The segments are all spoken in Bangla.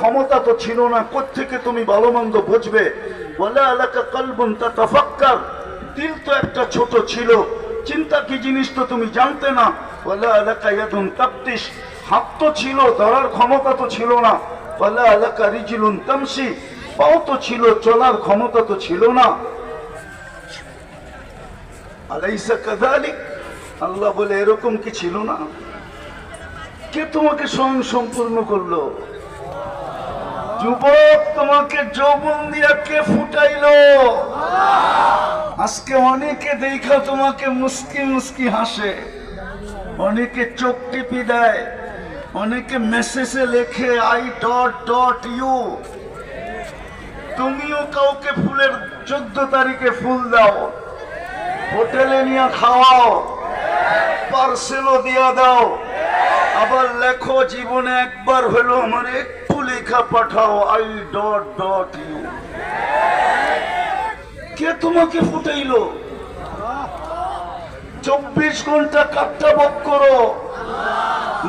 ক্ষমতা তো ছিল না, কোত্থেকে তুমি ভালো মন্দ বুঝবে? ওয়ালা আলাকা কলবুন তাতাফাক্কার, দিল তো একটা ছোট ছিল, চিন্তা কি জিনিস তো তুমি জানতে না। ওয়ালা আলাকা ইয়াদুন তাবতিশ, হাত তো ছিল, ধরার ক্ষমতা তো ছিল না। ওয়ালা আলাকা রিজলুন তামশি, পাও তো ছিল, চলার ক্ষমতা তো ছিল না। আলাইসা কাযালিক, আল্লাহ বলে এরকম কি ছিল না? কে তোমাকে স্বয়ং সম্পূর্ণ করলো? যুবক, তোমাকে যৌবন দিয়া কে ফুটাইলো? আজকে অনেকে দেখা তোমাকে মুস্কি মুস্কি হাসে, অনেকে চোখ টিপি দেয়, অনেকে মেসেজে লেখে I.U। তুমিও কাউকে ফুলের 14 তারিখে ফুল দাও, হোটেলে নিয়ে খাওয়াও, পার্সেলও দিয়া দাও, আবার লেখো জীবনে একবার হলো আমার একটু লেখা পাঠাও I.U। কে তোমাকে ফুটাইলো? 24 ঘন্টা কাটটা বক করো,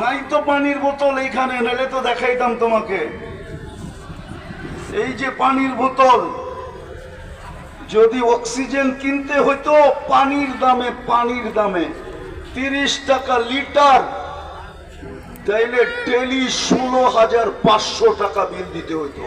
নাই তো পানির বোতল এইখানে, নাহলে তো দেখাইতাম তোমাকে। এই যে পানির বোতল, যদি অক্সিজেন কিনতে হইতো পানির দামে 30 টাকা লিটার, তাইলে ডেলি 16,500 টাকা বিল দিতে হইতো।